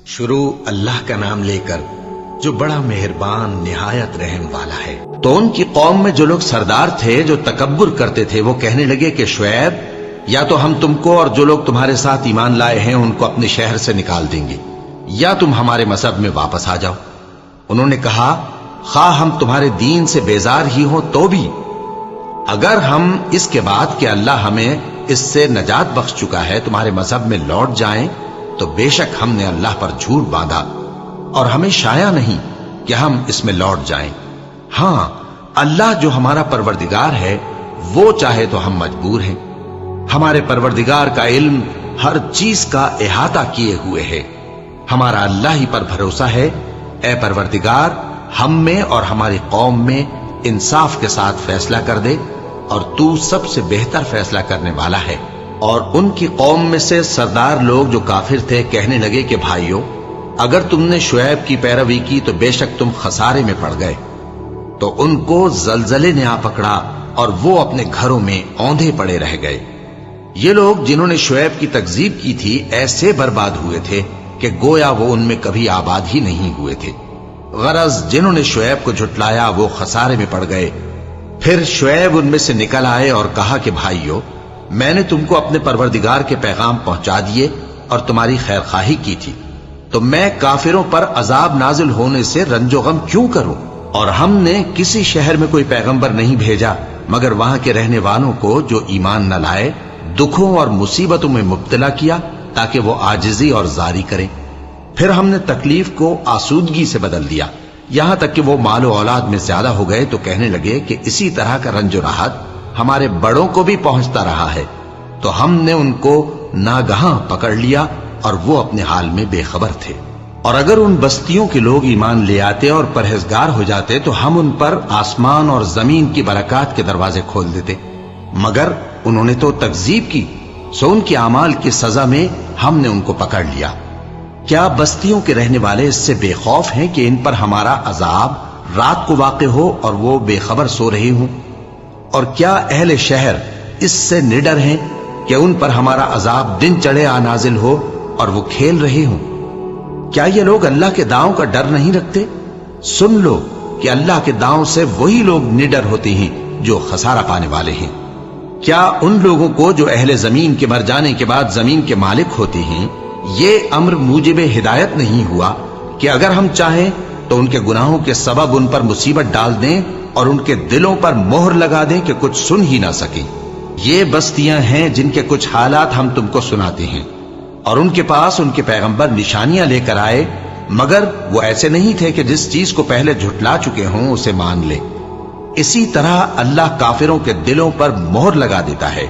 شروع اللہ کا نام لے کر جو بڑا مہربان نہایت رحم والا ہے۔ تو ان کی قوم میں جو لوگ سردار تھے جو تکبر کرتے تھے وہ کہنے لگے کہ شعیب یا تو ہم تم کو اور جو لوگ تمہارے ساتھ ایمان لائے ہیں ان کو اپنے شہر سے نکال دیں گے یا تم ہمارے مذہب میں واپس آ جاؤ۔ انہوں نے کہا خواہ ہم تمہارے دین سے بیزار ہی ہوں تو بھی اگر ہم اس کے بعد کہ اللہ ہمیں اس سے نجات بخش چکا ہے تمہارے مذہب میں لوٹ جائیں تو بے شک ہم نے اللہ پر جھوٹ باندھا اور ہمیں شایع نہیں کہ ہم اس میں لوٹ جائیں۔ ہاں اللہ جو ہمارا پروردگار ہے وہ چاہے تو ہم مجبور ہیں۔ ہمارے پروردگار کا علم ہر چیز کا احاطہ کیے ہوئے ہے۔ ہمارا اللہ ہی پر بھروسہ ہے۔ اے پروردگار ہم میں اور ہماری قوم میں انصاف کے ساتھ فیصلہ کر دے اور تو سب سے بہتر فیصلہ کرنے والا ہے۔ اور ان کی قوم میں سے سردار لوگ جو کافر تھے کہنے لگے کہ بھائیو اگر تم نے شعیب کی پیروی کی تو بے شک تم خسارے میں پڑ گئے۔ تو ان کو زلزلے نے آ پکڑا اور وہ اپنے گھروں میں اوندھے پڑے رہ گئے۔ یہ لوگ جنہوں نے شعیب کی تکذیب کی تھی ایسے برباد ہوئے تھے کہ گویا وہ ان میں کبھی آباد ہی نہیں ہوئے تھے۔ غرض جنہوں نے شعیب کو جھٹلایا وہ خسارے میں پڑ گئے۔ پھر شعیب ان میں سے نکل آئے اور کہا کہ بھائیو میں نے تم کو اپنے پروردگار کے پیغام پہنچا دیے اور تمہاری خیر خواہی کی تھی، تو میں کافروں پر عذاب نازل ہونے سے رنج و غم کیوں کروں؟ اور ہم نے کسی شہر میں کوئی پیغمبر نہیں بھیجا مگر وہاں کے رہنے والوں کو جو ایمان نہ لائے دکھوں اور مصیبتوں میں مبتلا کیا تاکہ وہ عاجزی اور زاری کریں۔ پھر ہم نے تکلیف کو آسودگی سے بدل دیا یہاں تک کہ وہ مال و اولاد میں زیادہ ہو گئے تو کہنے لگے کہ اسی طرح کا رنج و راحت ہمارے بڑوں کو بھی پہنچتا رہا ہے۔ تو ہم نے ان کو ناگہاں پکڑ لیا اور وہ اپنے حال میں بے خبر تھے۔ اور اگر ان بستیوں کے لوگ ایمان لے آتے اور پرہیزگار ہو جاتے تو ہم ان پر آسمان اور زمین کی برکات کے دروازے کھول دیتے، مگر انہوں نے تو تکذیب کی، سو ان کے اعمال کی سزا میں ہم نے ان کو پکڑ لیا۔ کیا بستیوں کے رہنے والے اس سے بے خوف ہیں کہ ان پر ہمارا عذاب رات کو واقع ہو اور وہ بے خبر سو رہے ہوں؟ اور کیا اہل شہر اس سے نڈر ہیں کہ ان پر ہمارا عذاب دن چڑھے آ نازل ہو اور وہ کھیل رہے ہوں؟ کیا یہ لوگ اللہ کے داؤں کا ڈر نہیں رکھتے؟ سن لو کہ اللہ کے داؤں سے وہی لوگ نڈر ہوتے ہیں جو خسارہ پانے والے ہیں۔ کیا ان لوگوں کو جو اہل زمین کے مر جانے کے بعد زمین کے مالک ہوتے ہیں یہ امر موجب ہدایت نہیں ہوا کہ اگر ہم چاہیں تو ان کے گناہوں کے سبب ان پر مصیبت ڈال دیں اور ان کے دلوں پر مہر لگا دیں کہ کچھ سن ہی نہ سکیں؟ یہ بستیاں ہیں جن کے کچھ حالات ہم تم کو سناتے ہیں، اور ان کے پاس ان کے پیغمبر نشانیاں لے کر آئے مگر وہ ایسے نہیں تھے کہ جس چیز کو پہلے جھٹلا چکے ہوں اسے مان لے۔ اسی طرح اللہ کافروں کے دلوں پر مہر لگا دیتا ہے،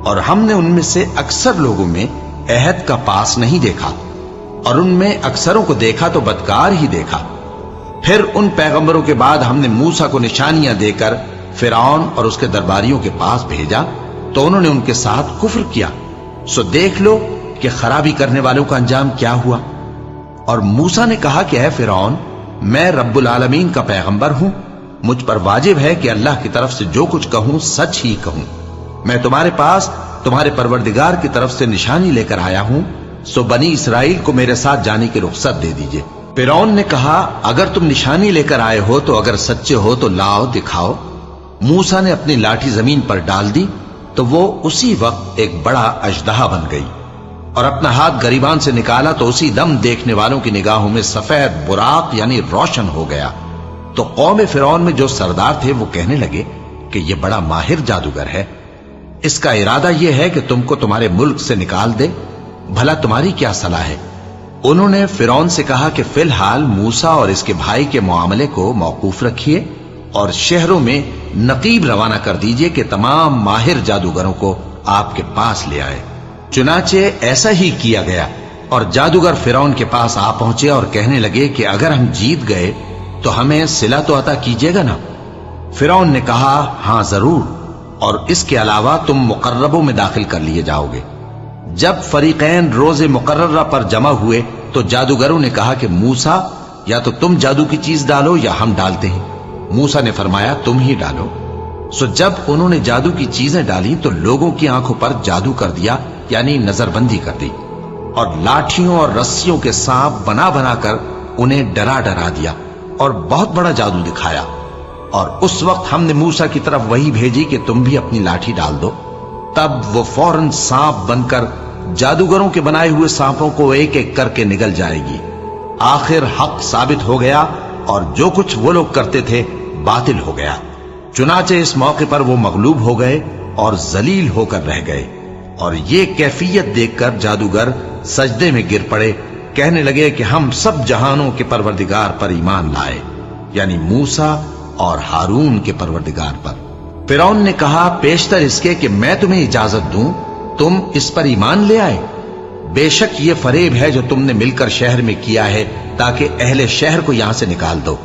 اور ہم نے ان میں سے اکثر لوگوں میں عہد کا پاس نہیں دیکھا اور ان میں اکثروں کو دیکھا تو بدکار ہی دیکھا۔ پھر ان پیغمبروں کے بعد ہم نے موسیٰ کو نشانیاں دے کر فرعون اور اس کے درباریوں کے پاس بھیجا تو انہوں نے ان کے ساتھ کفر کیا، سو دیکھ لو کہ خرابی کرنے والوں کا انجام کیا ہوا۔ اور موسیٰ نے کہا کہ اے فرعون میں رب العالمین کا پیغمبر ہوں، مجھ پر واجب ہے کہ اللہ کی طرف سے جو کچھ کہوں سچ ہی کہوں۔ میں تمہارے پاس تمہارے پروردگار کی طرف سے نشانی لے کر آیا ہوں، سو بنی اسرائیل کو میرے ساتھ جانے کی رخصت دے دیجئے۔ فرعون نے کہا اگر تم نشانی لے کر آئے ہو تو اگر سچے ہو تو لاؤ دکھاؤ۔ موسیٰ نے اپنی لاٹھی زمین پر ڈال دی تو وہ اسی وقت ایک بڑا اژدہا بن گئی، اور اپنا ہاتھ گریبان سے نکالا تو اسی دم دیکھنے والوں کی نگاہوں میں سفید براق یعنی روشن ہو گیا۔ تو قوم فرعون میں جو سردار تھے وہ کہنے لگے کہ یہ بڑا ماہر جادوگر ہے، اس کا ارادہ یہ ہے کہ تم کو تمہارے ملک سے نکال دے، بھلا تمہاری کیا صلاح ہے؟ انہوں نے فرعون سے کہا کہ فی الحال موسیٰ اور اس کے بھائی کے معاملے کو موقوف رکھیے اور شہروں میں نقیب روانہ کر دیجئے کہ تمام ماہر جادوگروں کو آپ کے پاس لے آئے۔ چنانچہ ایسا ہی کیا گیا، اور جادوگر فرعون کے پاس آ پہنچے اور کہنے لگے کہ اگر ہم جیت گئے تو ہمیں صلہ تو عطا کیجیے گا نا؟ فرعون نے کہا ہاں ضرور، اور اس کے علاوہ تم مقربوں میں داخل کر لیے جاؤ گے۔ جب فریقین روز مقررہ پر جمع ہوئے تو جادوگروں نے کہا کہ موسیٰ یا تو تم جادو کی چیز ڈالو یا ہم ڈالتے ہیں۔ موسیٰ نے فرمایا تم ہی ڈالو۔ سو جب انہوں نے جادو کی چیزیں ڈالی تو لوگوں کی آنکھوں پر جادو کر دیا یعنی نظر بندی کر دی، और लाठियों और रस्सियों के सांप बना बना कर उन्हें डरा डरा दिया और बहुत बड़ा जादू दिखाया। और उस वक्त हमने मूसा की तरफ वही भेजी कि तुम भी अपनी लाठी डाल दो। तब वो फौरन सांप बनकर जादूगरों के बनाए हुए सांपों को एक एक करके निगल जाएगी। आखिर हक साबित हो गया और जो कुछ वो लोग करते थे बातिल हो गया। चुनाचे इस मौके पर वो मगलूब हो गए और जलील होकर रह गए। और ये कैफियत देखकर जादूगर सजदे में गिर पड़े, कहने लगे कि हम सब जहानों के परवरदिगार पर ईमान लाए, यानी मूसा और हारून के परवरदिगार पर। फिरौन ने कहा, पेशतर इसके कि मैं तुम्हें इजाजत दूं, तुम इस पर ईमान ले आए। बेशक ये फरेब है जो तुमने मिलकर शहर में किया है ताकि अहले शहर को यहां से निकाल दो।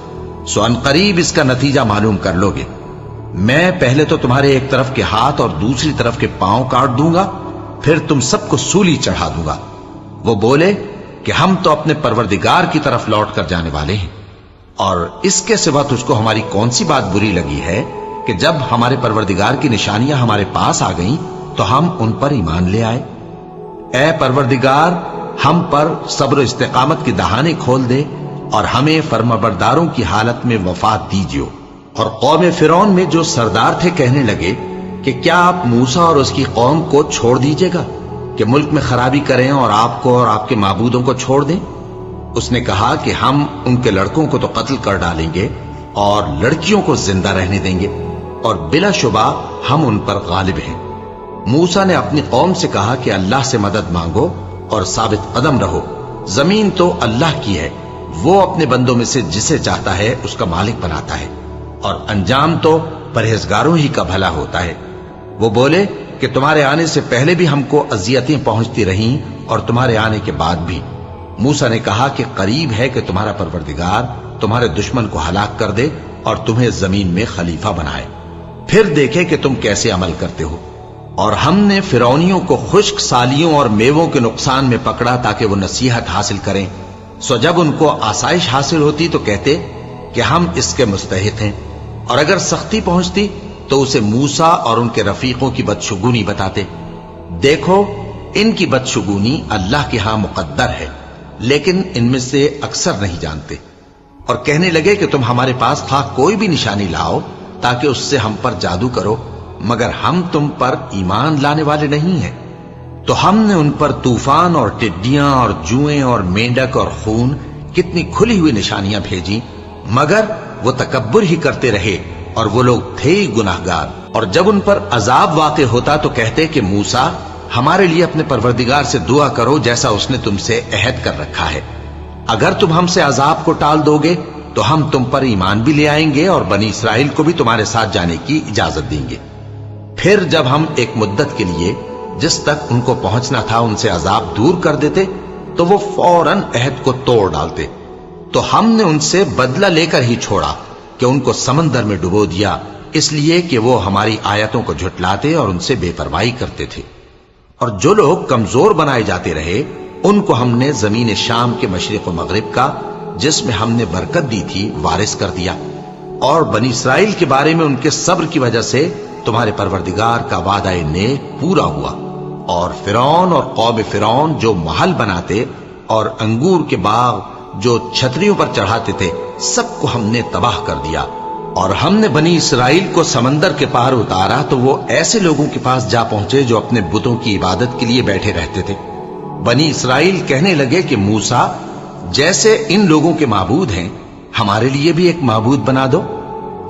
सो अनकरीब इसका नतीजा मालूम कर लोगे। मैं पहले तो तुम्हारे एक तरफ के हाथ और दूसरी तरफ के पांव काट दूंगा, फिर तुम सबको सूली चढ़ा दूंगा। वो बोले कि हम तो अपने परवरदिगार की तरफ लौट कर जाने वाले हैं, और इसके सिवा तुझको हमारी कौन सी बात बुरी लगी है कि जब हमारे परवरदिगार की निशानियां हमारे पास आ गईं तो हम उन पर ईमान ले आए। ऐ परवरदिगार, हम पर सब्र इस्तिकामत की दहाने खोल दे और हमें फर्माबरदारों की हालत में वफात दीजिए। और कौम फिरौन में जो सरदार थे कहने लगे कि क्या आप मूसा और उसकी कौम को छोड़ दीजिएगा कि मुल्क में खराबी करें और आपको और आपके माबूदों को छोड़ दें। उसने कहा कि हम उनके लड़कों को तो कत्ल कर डालेंगे और लड़कियों को जिंदा रहने देंगे, और बिलाशुबा हम उन पर गालिब हैं। मूसा ने अपनी कौम से कहा कि अल्लाह से मदद मांगो और साबित कदम रहो। जमीन तो अल्लाह की है, वो अपने बंदों में से जिसे चाहता है उसका मालिक बनाता है, और अंजाम तो परहेजगारों ही का भला होता है। वो बोले कि तुम्हारे आने से पहले भी हमको अजियतें पहुंचती रहीं और तुम्हारे आने के बाद भी। मूसा ने कहा कि करीब है कि तुम्हारा परवरदिगार तुम्हारे दुश्मन को हलाक कर दे और तुम्हें जमीन में खलीफा बनाए, फिर देखे कि तुम कैसे अमल करते हो। और हमने फिरौनियों को खुश्क सालियों और मेवों के नुकसान में पकड़ा ताकि वो नसीहत हासिल करें। सो जब उनको आसाइश हासिल होती तो कहते कि हम इसके मुस्तहिक हैं, और अगर सख्ती पहुंचती तो उसे मूसा और उनके रफीकों की बदशुगुनी बताते। देखो, इनकी बदशुगुनी अल्लाह के यहां मुकद्दर है, लेकिन इनमें से अक्सर नहीं जानते। और कहने लगे कि तुम हमारे पास खा कोई भी निशानी लाओ ताकि उससे हम पर जादू करो, मगर हम तुम पर ईमान लाने वाले नहीं हैं। तो हमने उन पर तूफान और टिड्डियां और जुएं और मेंढक और खून कितनी खुली हुई निशानियां भेजी, मगर वो तकब्बुर ही करते रहे और वो लोग थे ही गुनाहगार। और जब उन पर अजाब वाक़े होता तो कहते कि मूसा, हमारे लिए अपने परवरदिगार से दुआ करो जैसा उसने तुमसे अहद कर रखा है। अगर तुम हमसे अजाब को टाल दोगे तो हम तुम पर ईमान भी ले आएंगे और बनी इसराइल को भी तुम्हारे साथ जाने की इजाजत देंगे। फिर जब हम एक मुद्दत के लिए जिस तक उनको पहुंचना था उनसे अजाब दूर कर देते तो वो फौरन अहद को तोड़ डालते। तो हमने उनसे बदला लेकर ही छोड़ा कि उनको समंदर में डुबो दिया, इसलिए कि वो हमारी आयतों को झुटलाते और उनसे बेपरवाही करते थे। और जो लोग कमजोर बनाए जाते रहे उनको हमने जमीन शाम के मशरिक व मगरिब का, जिसमें हमने बरकत दी थी, वारिस कर दिया। और बनी इसराइल के बारे में उनके सब्र की वजह से तुम्हारे परवरदिगार का वादा नेक पूरा हुआ। और फिरौन और कौम फिरौन जो महल बनाते और अंगूर के बाग जो छतरियों पर चढ़ाते थे, सबको हमने तबाह कर दिया। और हमने बनी इसराइल को समंदर के पार उतारा तो वो ऐसे लोगों के पास जा पहुंचे जो अपने बुतों की इबादत के लिए बैठे रहते थे। बनी इसराइल कहने लगे कि मूसा, जैसे इन लोगों के माबूद हैं, हमारे लिए भी एक माबूद बना दो।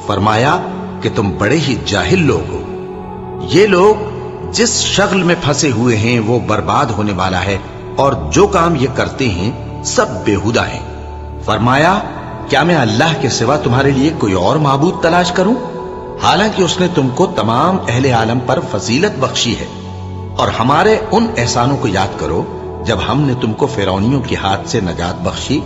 फरमाया कि तुम बड़े ही जाहिल लोग हो। ये लोग जिस शगल में फंसे हुए हैं वो बर्बाद होने वाला है, और जो काम ये करते हैं सब बेहुदा है। फरमाया, क्या मैं अल्लाह के सिवा तुम्हारे लिए कोई और माबूद तलाश करूं? हालांकि उसने तुमको तमाम अहले आलम पर फजीलत बख्शी है। और हमारे उन एहसानों को याद करो जब हमने तुमको फिरौनियों के हाथ से नजात बख्शी।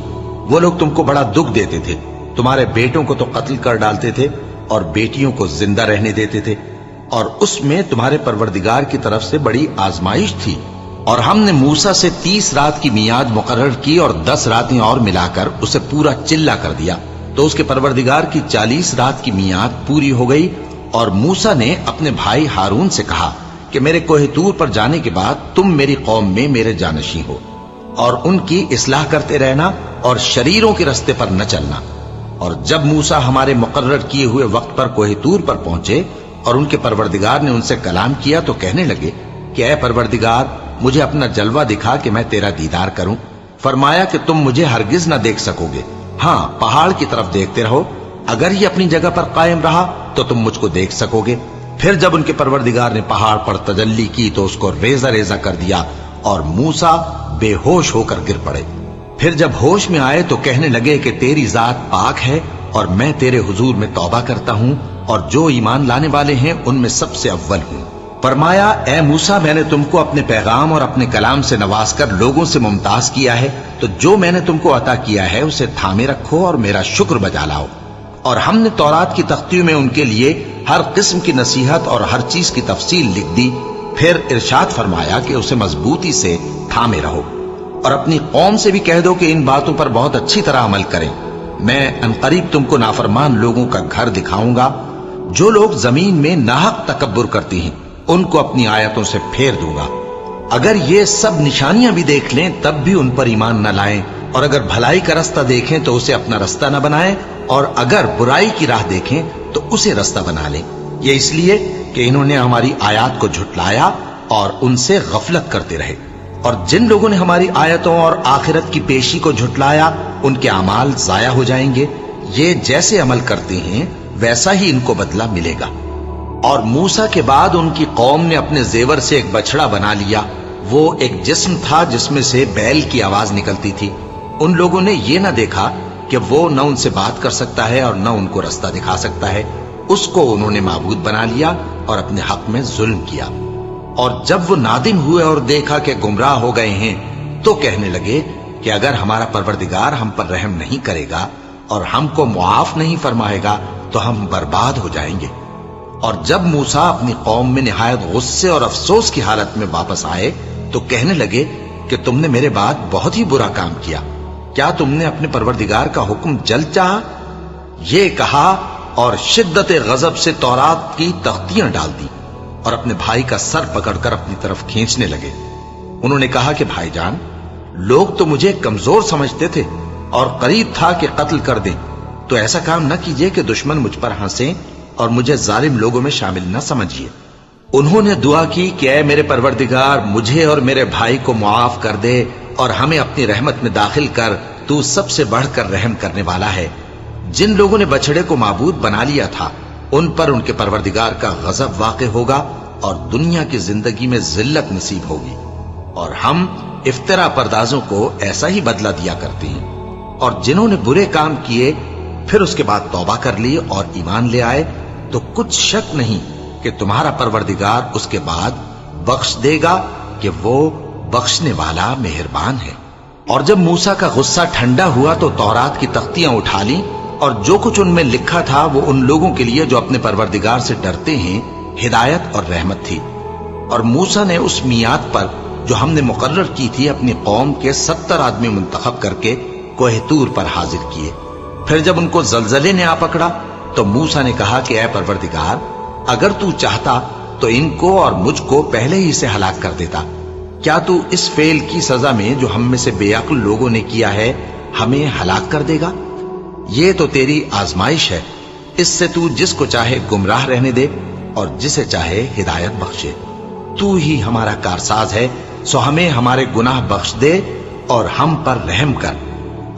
वो लोग तुमको बड़ा दुख देते थे, तुम्हारे बेटों को तो कत्ल कर डालते थे और बेटियों को जिंदा रहने देते थे, और उसमें तुम्हारे परवरदिगार की तरफ से बड़ी आजमाइश थी। और हमने मूसा से 30 रात की मियाद मुकर्रर की और 10 रातें और मिलाकर उसे पूरा चिल्ला कर दिया। तो उसके परवरदिगार की 40 रात की मियाद पूरी हो गई। और मूसा ने अपने भाई हारून से कहा कि मेरे कोहे तूर पर जाने के बाद तुम मेरी कौम में मेरे जानशी हो, और उनकी इस्लाह करते रहना और शरीरों के रस्ते पर न चलना। और जब मूसा हमारे मुकर्रर किए हुए वक्त पर कोहे तूर पर पहुंचे और उनके परवरदिगार ने उनसे कलाम किया तो कहने लगे कि ऐ परवरदिगार, मुझे अपना जलवा दिखा कि मैं तेरा दीदार करूं। फरमाया कि तुम मुझे हरगिज ना देख सकोगे, हाँ पहाड़ की तरफ देखते रहो, अगर ये अपनी जगह पर कायम रहा तो तुम मुझको देख सकोगे। फिर जब उनके परवरदिगार ने पहाड़ पर तजल्ली की तो उसको रेजा रेजा कर दिया और मूसा बेहोश होकर गिर पड़े। फिर जब होश में आए तो कहने लगे कि तेरी जात पाक है और मैं तेरे हुजूर में तौबा करता हूं और जो ईमान लाने वाले हैं उनमें सबसे अव्वल हूं। फरमाया, ए मूसा, मैंने तुमको अपने पैगाम और अपने कलाम से नवाज कर लोगों से मुमताज किया है, तो जो मैंने तुमको अता किया है उसे थामे रखो और मेरा शुक्र बजा लाओ। और हमने तौरात की तख्तियों में उनके लिए हर किस्म की नसीहत और हर चीज की तफसील लिख दी। फिर इरशाद फरमाया कि उसे मजबूती से थामे रहो और अपनी कौम से भी कह दो कि इन बातों पर बहुत अच्छी तरह अमल करें। मैं अनकरीब तुमको नाफरमान लोगों का घर दिखाऊंगा। जो लोग जमीन में नाहक तकब्बुर करती हैं उनको अपनी आयतों से फेर दूंगा। अगर ये सब निशानियां भी देख लें तब भी उन पर ईमान न लाएं, और अगर भलाई का रास्ता देखें तो उसे अपना रास्ता न बनाएं, और अगर बुराई की राह देखें तो उसे रास्ता बना लें। ये इसलिए कि इन्होंने हमारी आयत को झुटलाया और उनसे गफलत करते रहे। और जिन लोगों ने हमारी आयतों और आखिरत की पेशी को झुटलाया उनके अमाल जाया हो जाएंगे। ये जैसे अमल करते हैं वैसा ही इनको बदला मिलेगा। और मूसा के बाद उनकी कौम ने अपने जेवर से एक बछड़ा बना लिया। वो एक जिस्म था जिसमें से बैल की आवाज निकलती थी। उन लोगों ने ये न देखा कि वो न उनसे बात कर सकता है और न उनको रास्ता दिखा सकता है। उसको उन्होंने माबूद बना लिया और अपने हक में जुल्म किया। और जब वो नादिम हुए और देखा कि गुमराह हो गए हैं तो कहने लगे कि अगर हमारा परवरदिगार हम पर रहम नहीं करेगा और हमको मुआफ नहीं फरमाएगा तो हम बर्बाद हो जाएंगे। और जब मूसा अपनी कौम में निहायत गुस्से और अफसोस की हालत में वापस आए तो कहने लगे कि तुमने मेरे बाद बहुत ही बुरा काम किया। क्या तुमने अपने परवरदिगार का हुक्म जल्द चाहा? ये कहा और शिद्दत गजब से तौरात की तख्तियां डाल दी और अपने भाई का सर पकड़कर अपनी तरफ खींचने लगे। उन्होंने कहा कि भाईजान, लोग तो मुझे कमजोर समझते थे और करीब था कि कत्ल कर दें, तो ऐसा काम न कीजिए कि दुश्मन मुझ पर हंसे और मुझे जालिम लोगों में शामिल न समझिए। उन्होंने दुआ की कि ऐ मेरे परवरदिगार, मुझे और मेरे भाई को मुआफ कर दे और हमें अपनी रहमत में दाखिल कर, तू सबसे बढ़कर रहम करने वाला है। जिन लोगों ने बछड़े को माबूद बना लिया था उन पर उनके परवरदिगार का गजब वाक़ होगा और दुनिया की जिंदगी में जिल्लत नसीब होगी। और हम इफ्तरा परदाजों को ऐसा ही बदला दिया करते हैं। और जिन्होंने बुरे काम किए फिर उसके बाद तौबा कर ली और ईमान ले आए तो कुछ शक नहीं कि तुम्हारा परवरदिगार उसके बाद बख्श देगा कि वो बख्शने वाला मेहरबान है। और जब मूसा का गुस्सा ठंडा हुआ तो तौरात की तख्तियां उठा ली और जो कुछ उनमें लिखा था वो उन लोगों के लिए जो अपने परवरदिगार से डरते हैं हिदायत और रहमत थी। और मूसा ने उस मियाद पर जो हमने मुकर्रर की थी अपनी कौम के 70 आदमी मुंतखब करके कोहे तूर पर हाजिर किए। फिर जब उनको जलजले ने आ पकड़ा तो मूसा ने कहा कि ऐ परवरदिगार, अगर तू चाहता तो इनको और मुझको पहले ही से हलाक कर देता। क्या तू इस फेल की सजा में जो हम में से बेअक्ल लोगों ने किया है हमें हलाक कर देगा? ये तो तेरी आजमाइश है, इससे तू जिसको चाहे गुमराह रहने दे और जिसे चाहे हिदायत बख्शे। तू ही हमारा कारसाज है, सो हमें हमारे गुनाह बख्श दे और हम पर रहम कर।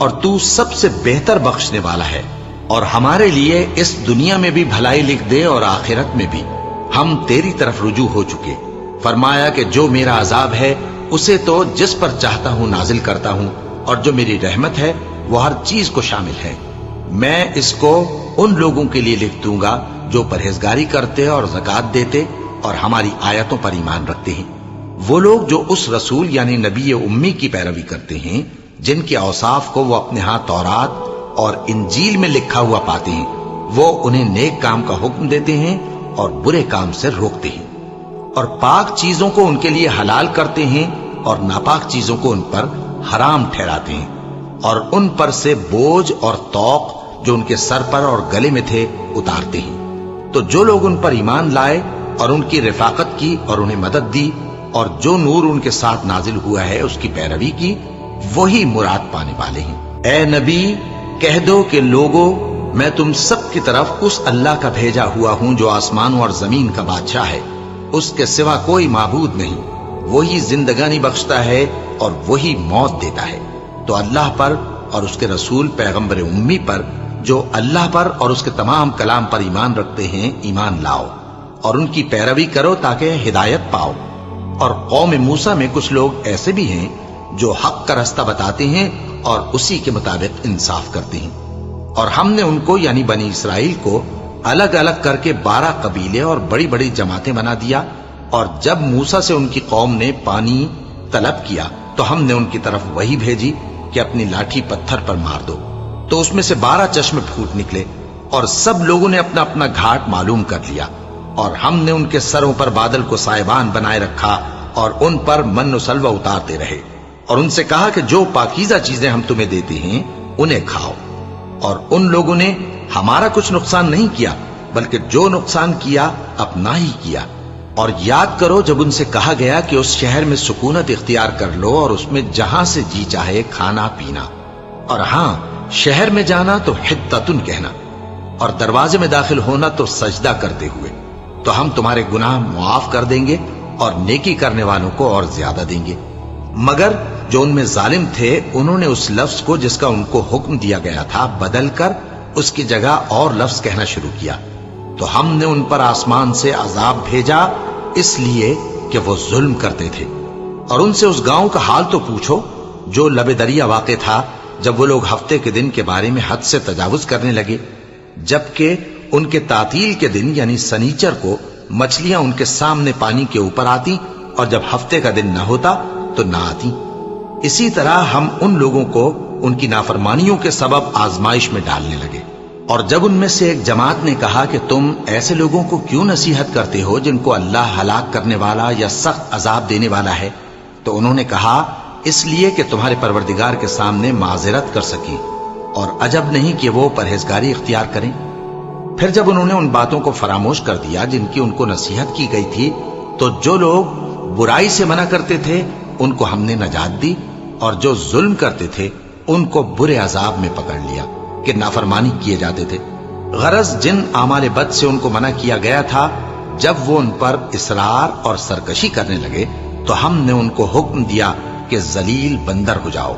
और तू सबसे बेहतर बख्शने वाला है। और हमारे लिए इस दुनिया में भी भलाई लिख दे और आखिरत में भी। हम तेरी तरफ रुजू हो चुके। फरमाया कि जो मेरा अजाब है उसे तो जिस पर चाहता हूं नाजिल करता हूं, और जो मेरी रहमत है वो हर चीज को शामिल है। मैं इसको उन लोगों के लिए लिख दूंगा जो परहेजगारी करते और ज़कात देते और हमारी आयतों पर ईमान रखते हैं। वो लोग जो उस रसूल यानी नबी उम्मी की पैरवी करते हैं जिनके औसाफ को वो अपने हाथ तौरात और इंजील में लिखा हुआ पाते हैं, वो उन्हें नेक काम का हुक्म देते हैं और बुरे काम से रोकते हैं, और पाक चीजों को उनके लिए हलाल करते हैं और नापाक चीजों को उन पर हराम ठहराते हैं, और उन पर से बोझ और तौक जो उनके सर पर और गले में थे उतारते हैं। तो जो लोग उन पर ईमान लाए और उनकी रिफाकत की और उन्हें मदद दी और जो नूर उनके साथ नाजिल हुआ है उसकी पैरवी की, वही मुराद पाने वाले हैं। ए नबी, कह दो कि लोगों, मैं तुम सब की तरफ उस अल्लाह का भेजा हुआ हूं जो आसमानों और जमीन का बादशाह है। उसके सिवा कोई माबूद नहीं। वही जिंदगानी बख्शता है और वही मौत देता है। तो अल्लाह पर और उसके रसूल पैगंबर उम्मी पर, जो अल्लाह पर और उसके तमाम कलाम पर ईमान रखते हैं, ईमान लाओ और उनकी पैरवी करो ताकि हिदायत पाओ। और कौम मूसा में कुछ लोग ऐसे भी हैं जो हक का रास्ता बताते हैं और उसी के मुताबिक इंसाफ करते हैं। और हमने उनको यानी बनी इसराइल को अलग अलग करके 12 कबीले और बड़ी बड़ी जमातें बना दिया। और जब मूसा से उनकी कौम ने पानी तलब किया तो हमने उनकी तरफ वही भेजी कि अपनी लाठी पत्थर पर मार दो। तो उसमें से 12 चश्मे फूट निकले और सब लोगों ने अपना अपना घाट मालूम कर लिया। और हमने उनके सरों पर बादल को साइबान बनाए रखा और उन पर मन सलवा उतारते रहे और उनसे कहा कि जो पाकीज़ा चीजें हम तुम्हें देते हैं उन्हें खाओ। और उन लोगों ने हमारा कुछ नुकसान नहीं किया, बल्कि जो नुकसान किया अपना ही किया। और याद करो जब उनसे कहा गया कि उस शहर में सुकूनत इख्तियार कर लो और उसमें जहां से जी चाहे खाना पीना, और हां, शहर में जाना तो हिद्दतुन कहना और दरवाजे में दाखिल होना तो सजदा करते हुए, तो हम तुम्हारे गुनाह मुआफ कर देंगे और नेकी करने वालों को और ज्यादा देंगे। मगर जो उनमें जालिम थे, उन्होंने उस लफ्ज को जिसका उनको हुक्म दिया गया था बदल कर उसकी जगह और लफ्ज कहना शुरू किया। तो हमने उन पर आसमान से अजाब भेजा इसलिए कि वो जुल्म करते थे। और उनसे उस गांव का हाल तो पूछो जो लबे दरिया वाक़े था, जब वो लोग हफ्ते के दिन के बारे में हद से तजावुज करने लगे, जबकि उनके तातील के दिन यानी सनीचर को मछलियां उनके सामने पानी के ऊपर आती और जब हफ्ते का दिन न होता तो ना आती। इसी तरह हम उन लोगों को उनकी नाफरमानियों के सबब आजमाइश में डालने लगे। और जब उनमें से एक जमात ने कहा कि तुम ऐसे लोगों को क्यों नसीहत करते हो जिनको अल्लाह हलाक करने वाला या सख्त अजाब देने वाला है, तो उन्होंने कहा इसलिए कि तुम्हारे परवरदिगार के सामने माजरत कर सकी और अजब नहीं कि वो परहेजगारी इख्तियार करें। फिर जब उन्होंने उन बातों को फरामोश कर दिया जिनकी उनको नसीहत की गई थी, तो जो लोग बुराई से मना करते थे उनको हमने नजात दी और जो जुल्म करते थे उनको बुरे अजाब में पकड़ लिया कि नाफरमानी किए जाते थे। गरज जिन आमाल बद से उनको मना किया गया था, जब वो उन पर इसरार और सरकशी करने लगे तो हमने उनको हुक्म दिया कि जलील बंदर हो जाओ।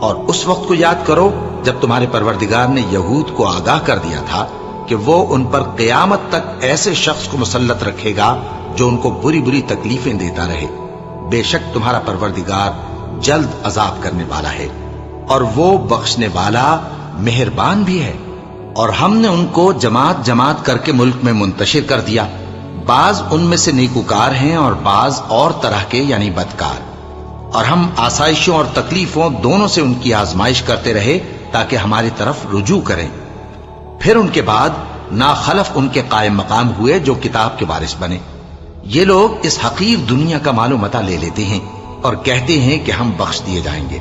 और उस वक्त को याद करो जब तुम्हारे परवरदिगार ने यहूद को आगाह कर दिया था कि वो उन पर क़यामत तक ऐसे शख्स को मुसल्लत रखेगा जो उनको बुरी बुरी तकलीफें देता रहे। बेशक तुम्हारा परवरदिगार जल्द अजाब करने वाला है और वो बख्शने वाला मेहरबान भी है। और हमने उनको जमात जमात करके मुल्क में मुंतशिर कर दिया। बाज उनमें से नेकुकार हैं और बाज और तरह के यानी बदकार। और हम आसाइशों और तकलीफों दोनों से उनकी आजमाइश करते रहे ताकि हमारी तरफ रुजू करें। फिर उनके बाद नाखलफ उनके कायम मकाम हुए जो किताब के वारिस बने। ये लोग इस हकीर दुनिया का मालो मता ले लेते हैं और कहते हैं कि हम बख्श दिए जाएंगे।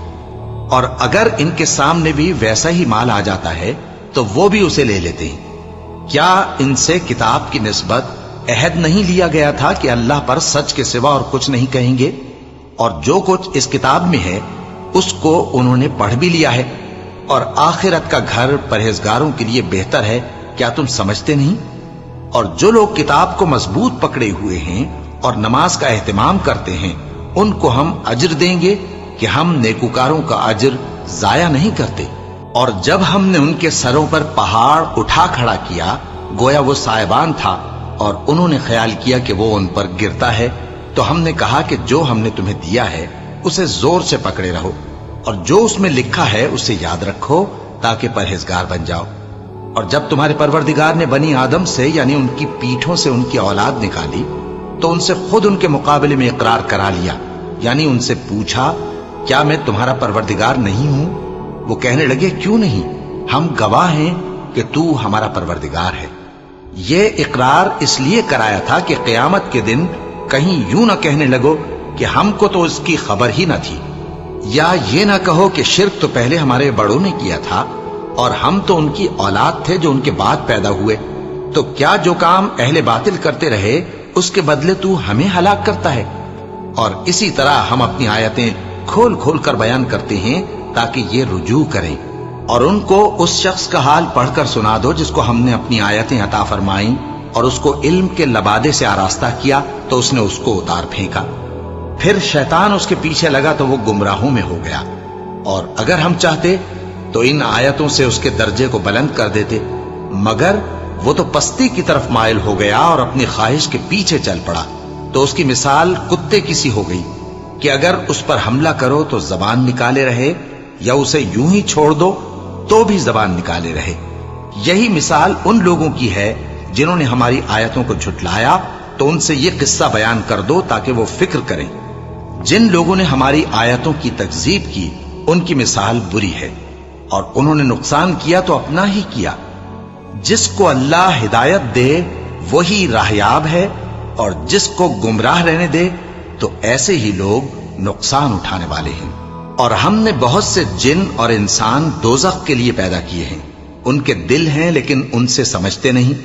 और अगर इनके सामने भी वैसा ही माल आ जाता है तो वो भी उसे ले लेते हैं। क्या इनसे किताब की निस्बत अहद नहीं लिया गया था कि अल्लाह पर सच के सिवा और कुछ नहीं कहेंगे? और जो कुछ इस किताब में है उसको उन्होंने पढ़ भी लिया है और आखिरत का घर परहेजगारों के लिए बेहतर है। क्या तुम समझते नहीं? और जो लोग किताब को मजबूत पकड़े हुए हैं और नमाज का एहतमाम करते हैं उनको हम अजर देंगे कि हम नेकुकारों का अजर जाया नहीं करते। और जब हमने उनके सरों पर पहाड़ उठा खड़ा किया गोया वो साइबान था और उन्होंने ख्याल किया कि वो उन पर गिरता है, तो हमने कहा कि जो हमने तुम्हें दिया है उसे जोर से पकड़े रहो और जो उसमें लिखा है उसे याद रखो ताकि परहेजगार बन जाओ। और जब तुम्हारे परवरदिगार ने बनी आदम से यानी उनकी पीठों से उनकी औलाद निकाली तो उनसे खुद उनके मुकाबले में इकरार करा लिया, यानी उनसे पूछा क्या मैं तुम्हारा परवरदिगार नहीं हूं? वो कहने लगे क्यों नहीं, हम गवाह हैं कि तू हमारा परवरदिगार है। ये इकरार इसलिए कराया था कि क़यामत के दिन कहीं यूं ना कहने लगो कि हमको तो इसकी खबर ही न थी, या ये ना कहो कि शिर्क तो पहले हमारे बड़ों ने किया था और हम तो उनकी औलाद थे जो उनके बाद पैदा हुए। तो क्या जो काम अहले बातिल करते रहे उसके बदले तू हमें हलाक करता है? और इसी तरह हम अपनी आयतें खोल खोल कर बयान करते हैं ताकि ये रुजू करें। और उनको उस शख्स का हाल पढ़कर सुना दो जिसको हमने अपनी आयतें अता फरमाई और उसको इल्म के लबादे से आरास्ता किया तो उसने उसको उतार फेंका। फिर शैतान उसके पीछे लगा तो वो गुमराहों में हो गया। और अगर हम चाहते तो इन आयतों से उसके दर्जे को बुलंद कर देते, मगर वो तो पस्ती की तरफ माइल हो गया और अपनी ख्वाहिश के पीछे चल पड़ा। तो उसकी मिसाल कुत्ते की सी हो गई कि अगर उस पर हमला करो तो जबान निकाले रहे, या उसे यूं ही छोड़ दो तो भी जबान निकाले रहे। यही मिसाल उन लोगों की है जिन्होंने हमारी आयतों को झुटलाया, तो उनसे यह किस्सा बयान कर दो ताकि वो फिक्र करें। जिन लोगों ने हमारी आयतों की तकजीब की उनकी मिसाल बुरी है, और उन्होंने नुकसान किया तो अपना ही किया। जिसको अल्लाह हिदायत दे वही राहयाब है, और जिसको गुमराह रहने दे तो ऐसे ही लोग नुकसान उठाने वाले हैं। और हमने बहुत से जिन और इंसान दोज़ख के लिए पैदा किए हैं। उनके दिल हैं लेकिन उनसे समझते नहीं,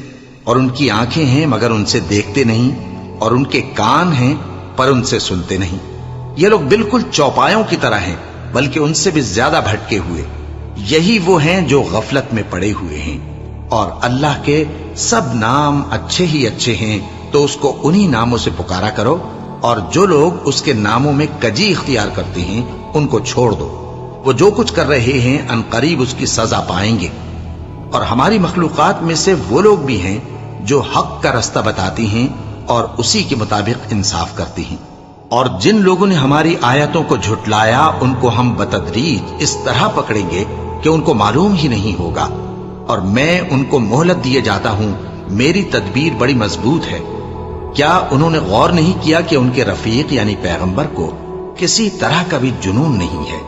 और उनकी आंखें हैं मगर उनसे देखते नहीं, और उनके कान हैं पर उनसे सुनते नहीं। ये लोग बिल्कुल चौपायों की तरह हैं, बल्कि उनसे भी ज्यादा भटके हुए। यही वो हैं जो गफलत में पड़े हुए हैं। और अल्लाह के सब नाम अच्छे ही अच्छे हैं, तो उसको उन्हीं नामों से पुकारा करो। और जो लोग उसके नामों में कजी इख्तियार करते हैं उनको छोड़ दो। वो जो कुछ कर रहे हैं अनकरीब उसकी सजा पाएंगे। और हमारी मखलूकात में से वो लोग भी हैं जो हक का रास्ता बताती हैं और उसी के मुताबिक इंसाफ करती हैं। और जिन लोगों ने हमारी आयतों को झुटलाया उनको हम बतदरीज इस तरह पकड़ेंगे कि उनको मालूम ही नहीं होगा। और मैं उनको मोहलत दिए जाता हूं, मेरी तदबीर बड़ी मजबूत है। क्या उन्होंने गौर नहीं किया कि उनके रफीक यानी पैगंबर को किसी तरह का भी जुनून नहीं है?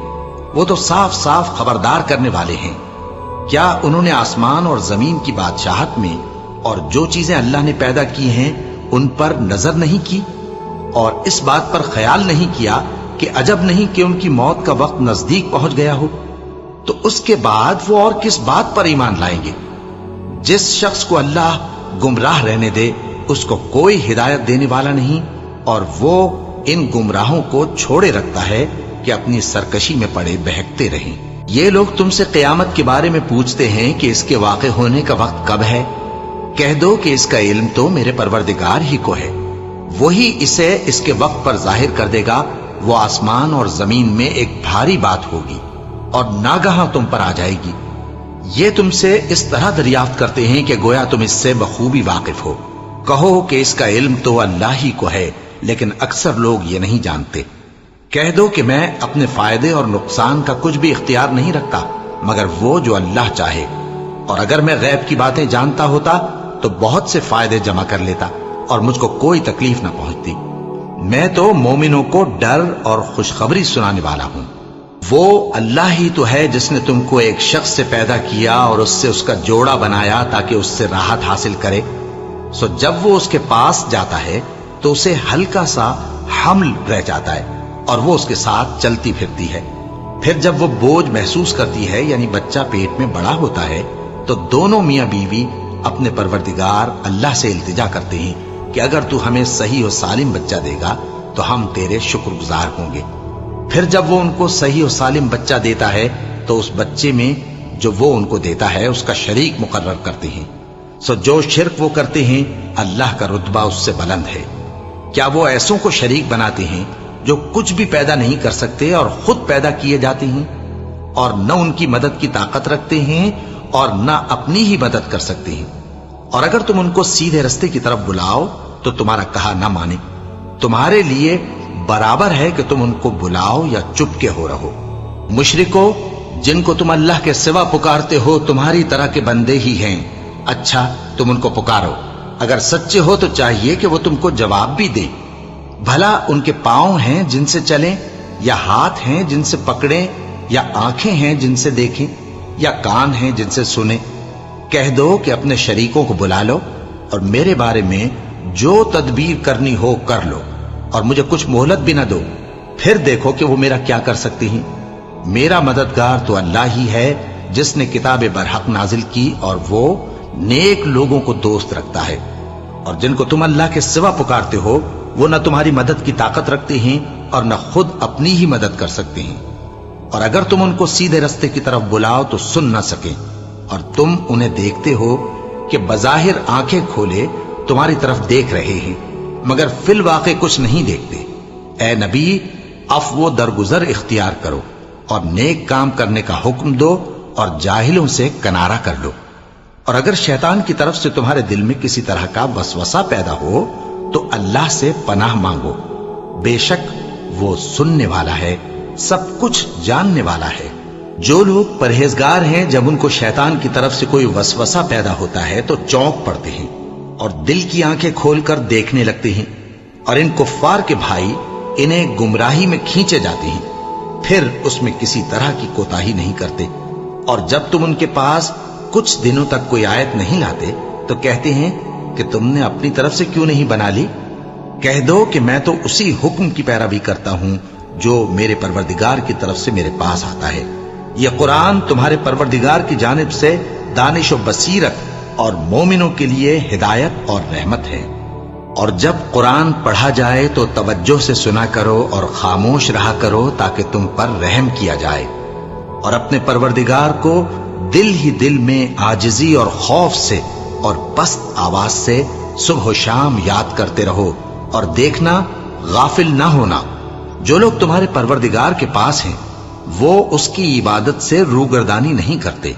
वो तो साफ साफ खबरदार करने वाले हैं। क्या उन्होंने आसमान और जमीन की बादशाहत में और जो चीजें अल्लाह ने पैदा की हैं उन पर नजर नहीं की, और इस बात पर ख्याल नहीं किया कि अजब नहीं कि उनकी मौत का वक्त नजदीक पहुंच गया हो? तो उसके बाद वो और किस बात पर ईमान लाएंगे? जिस शख्स को अल्लाह गुमराह रहने दे उसको कोई हिदायत देने वाला नहीं, और वो इन गुमराहों को छोड़े रखता है कि अपनी सरकशी में पड़े बहकते रहें। ये लोग तुमसे क़यामत के बारे में पूछते हैं कि इसके वाक़े होने का वक्त कब है। कह दो कि इसका इल्म तो मेरे परवरदिगार ही को है, वही इसे इसके वक्त पर जाहिर कर देगा। वो आसमान और जमीन में एक भारी बात होगी और नागहां तुम पर आ जाएगी। ये तुमसे इस तरह दरियाफ्त करते हैं कि गोया तुम इससे बखूबी वाकिफ हो। कहो कि इसका इल्म तो अल्लाह ही को है, लेकिन अक्सर लोग ये नहीं जानते। कह दो कि मैं अपने फायदे और नुकसान का कुछ भी इख्तियार नहीं रखता मगर वो जो अल्लाह चाहे, और अगर मैं गैब की बातें जानता होता तो बहुत से फायदे जमा कर लेता और मुझको कोई तकलीफ ना पहुंचती। मैं तो मोमिनों को डर और खुशखबरी सुनाने वाला हूं। वो अल्लाह ही तो है जिसने तुमको एक शख्स से पैदा किया और उससे उसका जोड़ा बनाया ताकि उससे राहत हासिल करे। सो जब वो उसके पास जाता है तो उसे हल्का सा हमल रह जाता है और वो उसके साथ चलती फिरती है। फिर जब वो बोझ महसूस करती है यानी बच्चा पेट में बड़ा होता है तो दोनों मियां बीवी अपने परवरदिगार अल्लाह से इल्तिजा करते हैं कि अगर तू हमें सही और सालिम बच्चा देगा तो हम तेरे शुक्रगुजार होंगे। फिर जब वो उनको सही और सालिम बच्चा देता है तो उस बच्चे में जो वो उनको देता है उसका शरीक मुकर्रर करते हैं। सो जो शिर्क वो करते हैं अल्लाह का रुतबा उससे बुलंद है। क्या वो ऐसों को शरीक बनाते हैं जो कुछ भी पैदा नहीं कर सकते और खुद पैदा किए जाते हैं और न उनकी मदद की ताकत रखते हैं और न अपनी ही मदद कर सकते हैं। और अगर तुम उनको सीधे रास्ते की तरफ बुलाओ तो तुम्हारा कहा ना माने। तुम्हारे लिए बराबर है कि तुम उनको बुलाओ या चुपके हो रहो। मुशरिको, जिनको तुम अल्लाह के सिवा पुकारते हो तुम्हारी तरह के बंदे ही हैं। अच्छा, तुम उनको पुकारो। अगर सच्चे हो तो चाहिए कि वो तुमको जवाब भी दे। भला उनके पांव हैं जिनसे चलें, या हाथ हैं जिनसे पकड़ें, या आंखें हैं जिनसे देखें, या कान हैं जिनसे सुने। कह दो कि अपने शरीकों को बुला लो और मेरे बारे में जो तदबीर करनी हो कर लो और मुझे कुछ मोहलत भी ना दो। फिर देखो कि वो मेरा क्या कर सकती हैं। मेरा मददगार तो अल्लाह ही है जिसने किताब बरहक नाजिल की और वो नेक लोगों को दोस्त रखता है। और जिनको तुम अल्लाह के सिवा पुकारते हो वो न तुम्हारी मदद की ताकत रखते हैं اور نہ خود اپنی ہی مدد کر سکتے ہیں، اور اگر تم ان کو سیدھے رستے کی طرف بلاؤ تو سن نہ سکیں، اور تم انہیں دیکھتے ہو کہ بظاہر آنکھیں کھولے تمہاری طرف دیکھ رہے ہیں مگر فی الواقع کچھ نہیں دیکھتے۔ اے نبی، عفو و درگزر اختیار کرو اور نیک کام کرنے کا حکم دو اور جاہلوں سے کنارہ کر لو۔ اور اگر شیطان کی طرف سے تمہارے دل میں کسی طرح کا وسوسہ پیدا ہو تو اللہ سے پناہ مانگو، بے شک وہ سننے والا ہے، سب کچھ جاننے والا ہے۔ جو لوگ پرہیزگار ہیں جب ان کو شیطان کی طرف سے کوئی وسوسہ پیدا ہوتا ہے تو چونک پڑتے ہیں اور دل کی آنکھیں کھول کر دیکھنے لگتے ہیں، اور ان کفار کے بھائی انہیں گمراہی میں کھینچے جاتے ہیں، پھر اس میں کسی طرح کی کوتاہی نہیں کرتے، اور جب تم ان کے پاس کچھ دنوں تک کوئی آیت نہیں لاتے تو کہتے ہیں کہ تم نے اپنی طرف سے کیوں نہیں بنا لی؟ کہہ دو کہ میں تو اسی حکم کی پیروی کرتا ہوں جو میرے پروردگار کی طرف سے میرے پاس آتا ہے۔ یہ قرآن تمہارے پروردگار کی جانب سے دانش و بصیرت اور مومنوں کے لیے ہدایت اور رحمت ہے۔ اور جب قرآن پڑھا جائے تو توجہ سے سنا کرو اور خاموش رہا کرو تاکہ تم پر رحم کیا جائے، اور اپنے پروردگار کو دل ہی دل میں عاجزی اور خوف سے اور پست آواز سے صبح و شام یاد کرتے رہو، اور دیکھنا غافل نہ ہونا۔ جو لوگ تمہارے پروردگار کے پاس ہیں وہ اس کی عبادت سے روگردانی نہیں کرتے،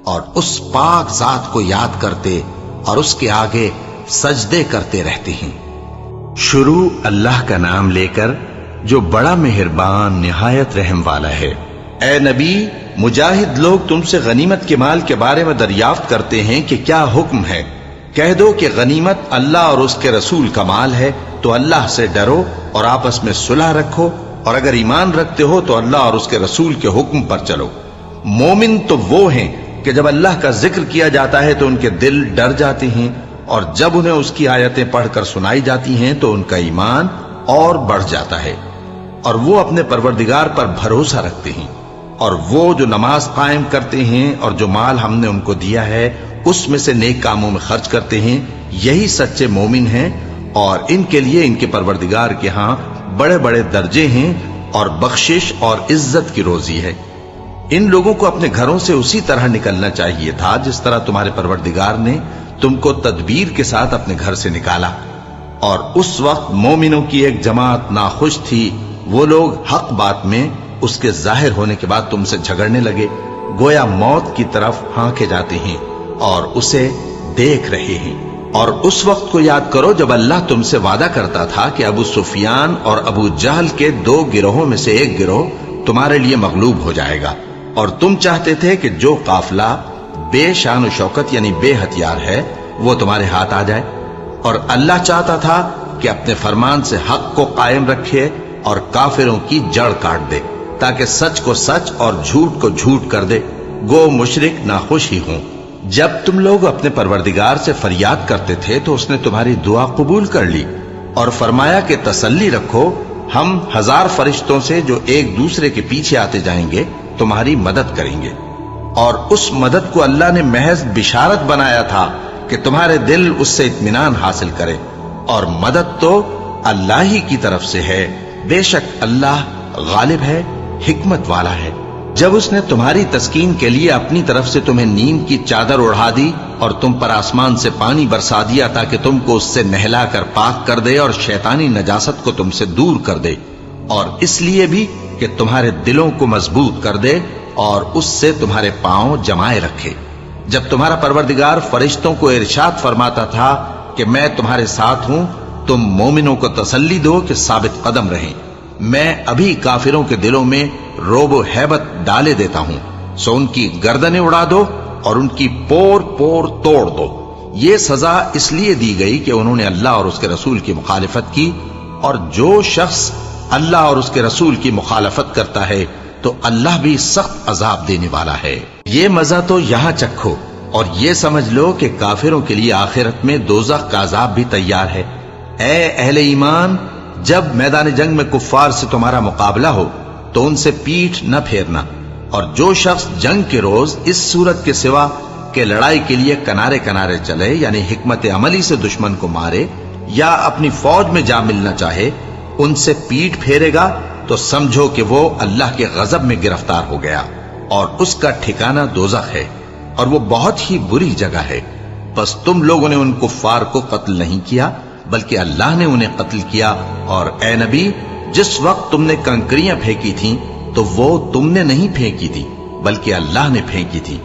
اور اس پاک ذات کو یاد کرتے اور اس کے آگے سجدے کرتے رہتے ہیں۔ شروع اللہ کا نام لے کر جو بڑا مہربان نہایت رحم والا ہے۔ اے نبی، مجاہد لوگ تم سے غنیمت کے مال کے بارے میں دریافت کرتے ہیں کہ کیا حکم ہے۔ کہہ دو کہ غنیمت اللہ اور اس کے رسول کا مال ہے، تو اللہ سے ڈرو اور آپس میں صلح رکھو، اور اگر ایمان رکھتے ہو تو اللہ اور اس کے رسول کے حکم پر چلو۔ مومن تو وہ ہیں کہ جب اللہ کا ذکر کیا جاتا ہے تو ان کے دل ڈر جاتے ہیں، اور جب انہیں اس کی آیتیں پڑھ کر سنائی جاتی ہیں تو ان کا ایمان اور بڑھ جاتا ہے، اور وہ اپنے پروردگار پر بھروسہ رکھتے ہیں، اور وہ جو نماز قائم کرتے ہیں اور جو مال ہم نے ان کو دیا ہے اس میں سے نیک کاموں میں خرچ کرتے ہیں، یہی سچے مومن ہیں، اور ان کے لیے ان کے پروردگار کے ہاں بڑے بڑے درجے ہیں اور بخشش اور عزت کی روزی ہے۔ ان لوگوں کو اپنے گھروں سے اسی طرح نکلنا چاہیے تھا جس طرح تمہارے پروردگار نے تم کو تدبیر کے ساتھ اپنے گھر سے نکالا، اور اس وقت مومنوں کی ایک جماعت ناخوش تھی، وہ لوگ حق بات میں اس کے ظاہر ہونے کے بعد تم سے جھگڑنے لگے، گویا موت کی طرف ہانکے جاتے ہیں اور اسے دیکھ رہے ہیں۔ اور اس وقت کو یاد کرو جب اللہ تم سے وعدہ کرتا تھا کہ ابو سفیان اور ابو جہل کے 2 گروہوں میں سے ایک گروہ تمہارے لیے مغلوب ہو جائے گا، اور تم چاہتے تھے کہ جو قافلہ بے شان و شوکت یعنی بے ہتھیار ہے وہ تمہارے ہاتھ آ جائے، اور اللہ چاہتا تھا کہ اپنے فرمان سے حق کو قائم رکھے اور کافروں کی جڑ کاٹ دے، تاکہ سچ کو سچ اور جھوٹ کو جھوٹ کر دے، گو مشرک ناخوش ہی ہوں۔ جب تم لوگ اپنے پروردگار سے فریاد کرتے تھے تو اس نے تمہاری دعا قبول کر لی اور فرمایا کہ تسلی رکھو، ہم 1000 فرشتوں سے جو ایک دوسرے کے پیچھے آتے جائیں گے تمہاری مدد کریں گے۔ اور اس مدد کو اللہ نے محض بشارت بنایا تھا کہ تمہارے دل اس سے اطمینان حاصل کرے، اور مدد تو اللہ ہی کی طرف سے ہے، بے شک اللہ غالب ہے، حکمت والا ہے۔ جب اس نے تمہاری تسکین کے لیے اپنی طرف سے تمہیں نیند کی چادر اڑھا دی اور تم پر آسمان سے پانی برسا دیا تاکہ تم کو اس سے نہلا کر پاک کر دے اور شیطانی نجاست کو تم سے دور کر دے، اور اس لیے بھی کہ تمہارے دلوں کو مضبوط کر دے اور اس سے تمہارے پاؤں جمائے رکھے۔ جب تمہارا پروردگار فرشتوں کو ارشاد فرماتا تھا کہ میں تمہارے ساتھ ہوں، تم مومنوں کو تسلی دو کہ ثابت قدم رہیں، میں ابھی کافروں کے دلوں میں روب و ہیبت ڈالے دیتا ہوں، سو ان کی گردنیں اڑا دو اور ان کی پور پور توڑ دو۔ یہ سزا اس لیے دی گئی کہ انہوں نے اللہ اور اس کے رسول کی مخالفت کی، اور جو شخص اللہ اور اس کے رسول کی مخالفت کرتا ہے تو اللہ بھی سخت عذاب دینے والا ہے۔ یہ مزہ تو یہاں چکھو، اور یہ سمجھ لو کہ کافروں کے لیے آخرت میں دوزخ کا عذاب بھی تیار ہے۔ اے اہل ایمان، جب میدان جنگ میں کفار سے تمہارا مقابلہ ہو تو ان سے پیٹھ نہ پھیرنا، اور جو شخص جنگ کے روز اس صورت کے سوا کہ لڑائی کے لیے کنارے کنارے چلے، یعنی حکمت عملی سے دشمن کو مارے یا اپنی فوج میں جا ملنا چاہے، ان سے پیٹ پھیرے گا تو سمجھو کہ وہ اللہ کے غضب میں گرفتار ہو گیا اور اس کا ٹھکانہ دوزخ ہے اور وہ بہت ہی بری جگہ ہے۔ بس تم لوگوں نے ان کفار کو قتل نہیں کیا بلکہ اللہ نے انہیں قتل کیا، اور اے نبی جس وقت تم نے کنکریاں پھینکی تھیں تو وہ تم نے نہیں پھینکی تھی بلکہ اللہ نے پھینکی تھی۔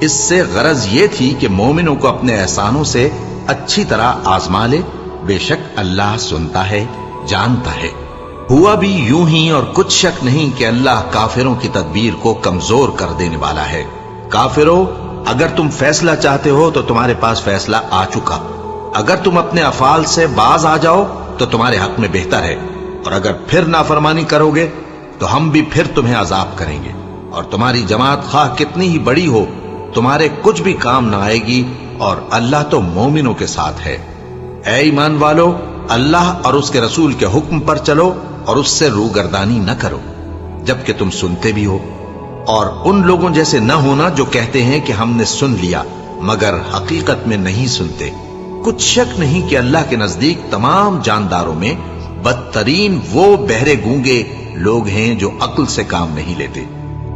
اس سے غرض یہ تھی کہ مومنوں کو اپنے احسانوں سے اچھی طرح آزما لے، بے شک اللہ سنتا ہے، جانتا ہے۔ ہوا بھی یوں ہی، اور کچھ شک نہیں کہ اللہ کافروں کی تدبیر کو کمزور کر دینے والا ہے۔ کافروں، اگر تم فیصلہ چاہتے ہو تو تمہارے پاس فیصلہ آ چکا، اگر تم اپنے افعال سے باز آ جاؤ تو تمہارے حق میں بہتر ہے، اور اگر پھر نافرمانی کرو گے تو ہم بھی پھر تمہیں عذاب کریں گے، اور تمہاری جماعت خواہ کتنی ہی بڑی ہو تمہارے کچھ بھی کام نہ آئے گی، اور اللہ تو مومنوں کے ساتھ ہے۔ اے ایمان والو، اللہ اور اس کے رسول کے حکم پر چلو اور اس سے روگردانی نہ کرو جبکہ تم سنتے بھی ہو، اور ان لوگوں جیسے نہ ہونا جو کہتے ہیں کہ ہم نے سن لیا مگر حقیقت میں نہیں سنتے۔ کچھ شک نہیں کہ اللہ کے نزدیک تمام جانداروں میں بدترین وہ بہرے گونگے لوگ ہیں جو عقل سے کام نہیں لیتے،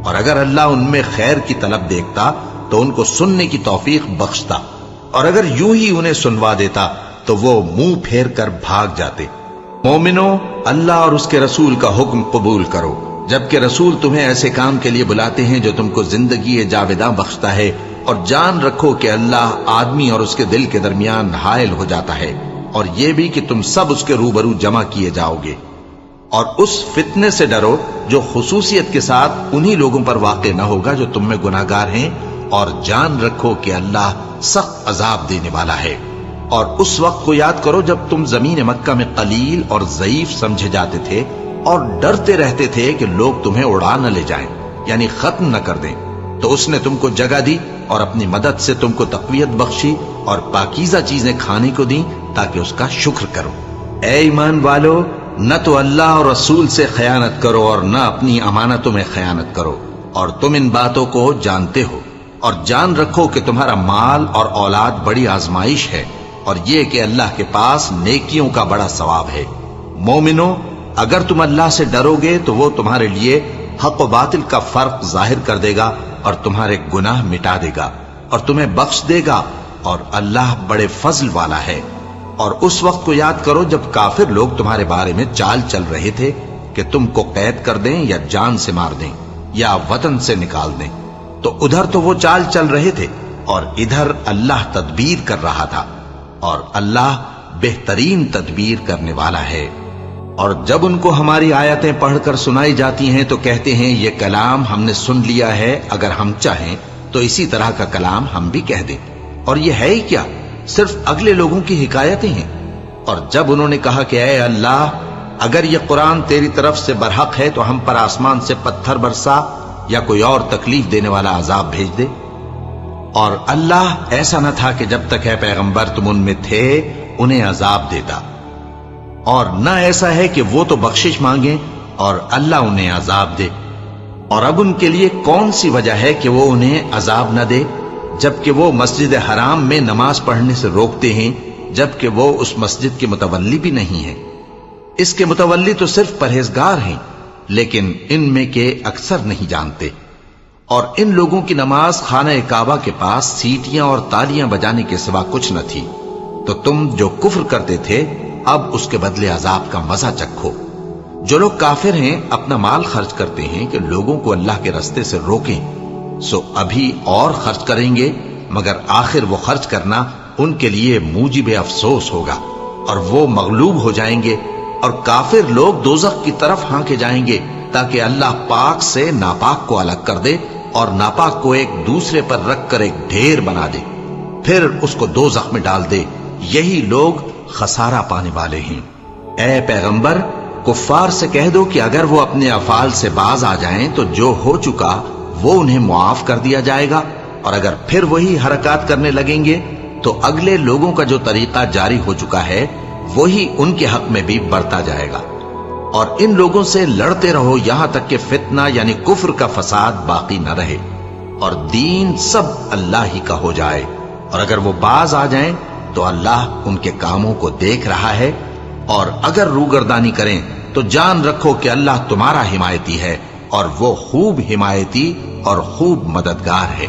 اور اگر اللہ ان میں خیر کی طلب دیکھتا تو ان کو سننے کی توفیق بخشتا، اور اگر یوں ہی انہیں سنوا دیتا تو وہ منہ پھیر کر بھاگ جاتے۔ مومنوں، اللہ اور اس کے رسول کا حکم قبول کرو جبکہ رسول تمہیں ایسے کام کے لیے بلاتے ہیں جو تم کو زندگی جاوداں بخشتا ہے، اور جان رکھو کہ اللہ آدمی اور اس کے دل کے درمیان حائل ہو جاتا ہے، اور یہ بھی کہ تم سب اس کے روبرو جمع کیے جاؤ گے۔ اور اس فتنے سے ڈرو جو خصوصیت کے ساتھ انہی لوگوں پر واقع نہ ہوگا جو تم میں گناہگار ہیں، اور جان رکھو کہ اللہ سخت عذاب دینے والا ہے۔ اور اس وقت کو یاد کرو جب تم زمین مکہ میں قلیل اور ضعیف سمجھے جاتے تھے اور ڈرتے رہتے تھے کہ لوگ تمہیں اڑا نہ لے جائیں، یعنی ختم نہ کر دیں، تو اس نے تم کو جگہ دی اور اپنی مدد سے تم کو تقویت بخشی اور پاکیزہ چیزیں کھانے کو دیں تاکہ اس کا شکر کرو۔ اے ایمان والو، نہ تو اللہ اور رسول سے خیانت کرو اور نہ اپنی امانتوں میں خیانت کرو، اور تم ان باتوں کو جانتے ہو، اور جان رکھو کہ تمہارا مال اور اولاد بڑی آزمائش ہے، اور یہ کہ اللہ کے پاس نیکیوں کا بڑا ثواب ہے۔ مومنو، اگر تم اللہ سے ڈرو گے تو وہ تمہارے لیے حق و باطل کا فرق ظاہر کر دے گا اور تمہارے گناہ مٹا دے گا اور تمہیں بخش دے گا، اور اللہ بڑے فضل والا ہے۔ اور اس وقت کو یاد کرو جب کافر لوگ تمہارے بارے میں چال چل رہے تھے کہ تم کو قید کر دیں یا جان سے مار دیں یا وطن سے نکال دیں، تو ادھر تو وہ چال چل رہے تھے اور ادھر اللہ تدبیر کر رہا تھا، اور اللہ بہترین تدبیر کرنے والا ہے۔ اور جب ان کو ہماری آیتیں پڑھ کر سنائی جاتی ہیں تو کہتے ہیں یہ کلام ہم نے سن لیا ہے، اگر ہم چاہیں تو اسی طرح کا کلام ہم بھی کہہ دیں، اور یہ ہے ہی کیا، صرف اگلے لوگوں کی حکایتیں ہیں۔ اور جب انہوں نے کہا کہ اے اللہ، اگر یہ قرآن تیری طرف سے برحق ہے تو ہم پر آسمان سے پتھر برسا یا کوئی اور تکلیف دینے والا عذاب بھیج دے۔ اور اللہ ایسا نہ تھا کہ جب تک اے پیغمبر تم ان میں تھے انہیں عذاب دیتا، اور نہ ایسا ہے کہ وہ تو بخشش مانگیں اور اللہ انہیں عذاب دے۔ اور اب ان کے لیے کون سی وجہ ہے کہ وہ انہیں عذاب نہ دے، جبکہ وہ مسجد حرام میں نماز پڑھنے سے روکتے ہیں، جبکہ وہ اس مسجد کے متولی بھی نہیں ہیں۔ اس کے متولی تو صرف پرہیزگار ہیں، لیکن ان میں کے اکثر نہیں جانتے۔ اور ان لوگوں کی نماز خانہ کعبہ کے پاس سیٹیاں اور تالیاں بجانے کے سوا کچھ نہ تھی، تو تم جو کفر کرتے تھے اب اس کے بدلے عذاب کا مزہ چکھو۔ جو لوگ کافر ہیں اپنا مال خرچ کرتے ہیں کہ لوگوں کو اللہ کے راستے سے روکیں، سو ابھی اور خرچ کریں گے، مگر آخر وہ خرچ کرنا ان کے لیے موجب افسوس ہوگا، اور وہ مغلوب ہو جائیں گے، اور کافر لوگ دوزخ کی طرف ہانکے جائیں گے تاکہ اللہ پاک سے ناپاک کو الگ کر دے اور ناپاک کو ایک دوسرے پر رکھ کر ایک ڈھیر بنا دے، پھر اس کو دوزخ میں ڈال دے۔ یہی لوگ خسارہ پانے والے ہیں۔ اے پیغمبر، کفار سے کہہ دو کہ اگر وہ اپنے افعال سے باز آ جائیں تو جو ہو چکا وہ انہیں معاف کر دیا جائے گا، اور اگر پھر وہی حرکات کرنے لگیں گے تو اگلے لوگوں کا جو طریقہ جاری ہو چکا ہے وہی ان کے حق میں بھی برتا جائے گا۔ اور ان لوگوں سے لڑتے رہو یہاں تک کہ فتنہ یعنی کفر کا فساد باقی نہ رہے اور دین سب اللہ ہی کا ہو جائے، اور اگر وہ باز آ جائیں تو اللہ ان کے کاموں کو دیکھ رہا ہے، اور اگر روگردانی کریں تو جان رکھو کہ اللہ تمہارا حمایتی ہے اور وہ خوب حمایتی اور خوب مددگار ہے۔